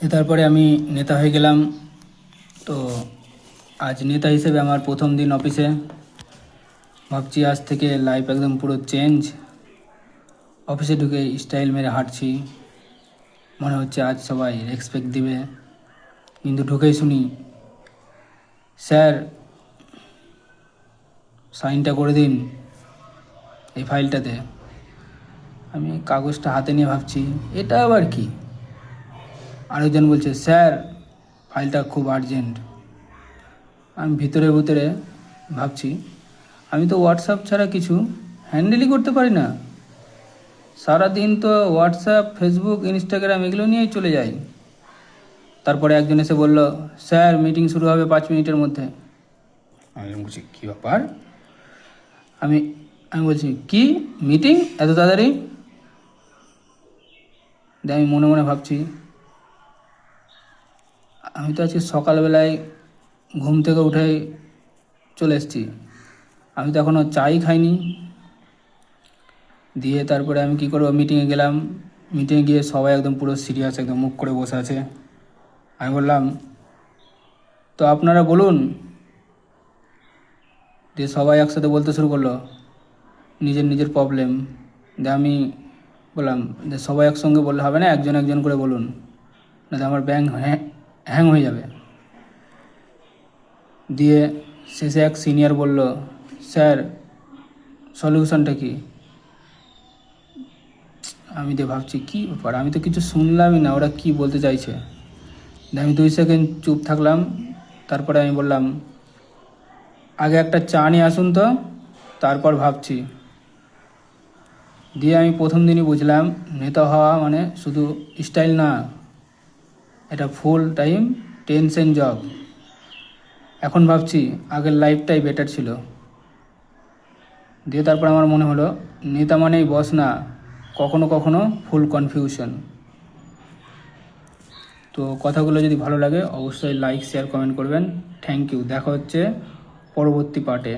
তারপরে আমি নেতা হয়ে গেলাম। তো আজ নেতা হিসেবে আমার প্রথম দিন অফিসে। ভাবছি আজ থেকে লাইফ একদম পুরো চেঞ্জ। অফিসে ঢুকে স্টাইল মেরে হাঁটছি, মনে হচ্ছে আজ সবাই রেসপেক্ট দিবে। কিন্তু ঢুকেই শুনি, স্যার সাইনটা করে দিন এই ফাইলটাতে। আমি কাগজটা হাতে নিয়ে ভাবছি এটা আবার কি। আরেকজন বলছে, স্যার ফাইলটা খুব আর্জেন্ট। আমি ভিতরে ভিতরে ভাবছি, আমি তো হোয়াটসঅ্যাপ ছাড়া কিছু হ্যান্ডেলই করতে পারি না। সারাদিন তো হোয়াটসঅ্যাপ, ফেসবুক, ইনস্টাগ্রাম এগুলো নিয়েই চলে যাই। তারপরে একজন এসে বলল, স্যার মিটিং শুরু হবে 5 মিনিটের মধ্যে। আমি বলছি কী ব্যাপার। আমি আমি বলছি কি মিটিং এত তাড়াতাড়ি। আমি মনে মনে ভাবছি, আমি তো আজকে সকালবেলায় ঘুম থেকে উঠে চলে এসেছি, আমি তো এখনও চাই খাইনি। দিয়ে তারপরে আমি কী করবো, মিটিংয়ে গেলাম। মিটিংয়ে গিয়ে সবাই একদম পুরো সিরিয়াস, একদম মুখ করে বসে আছে। আমি বললাম, তো আপনারা বলুন। দিয়ে সবাই একসাথে বলতে শুরু করলো নিজের নিজের প্রবলেম। দিয়ে আমি বললাম যে সবাই একসঙ্গে বললে হবে না, একজন একজন করে বলুন, না আমার ব্যাংক হ্যাং হয়ে যাবে। দিয়ে শেষে এক সিনিয়র বলল, স্যার সলিউশনটা কি। আমি দিয়ে ভাবছি কী ব্যাপার, আমি তো কিছু শুনলামই না, ওরা কি বলতে চাইছে। আমি 2 সেকেন্ড চুপ থাকলাম। তারপরে আমি বললাম, আগে একটা চা নিয়ে আসুন তো, তারপর ভাবছি। দিয়ে আমি প্রথম দিনই বুঝলাম, নেতা হওয়া মানে শুধু স্টাইল না, এটা ফুল টাইম টেনশন জব। এখন ভাবছি আগের লাইফটাই বেটার ছিল। দিয়ে তারপর আমার মনে হলো, নেতা মানেই বস না, কখনো কখনো ফুল কনফিউশন। তো কথাগুলো যদি ভালো লাগে অবশ্যই লাইক, শেয়ার, কমেন্ট করবেন। Thank you. দেখা হচ্ছে পরবর্তী পার্টে।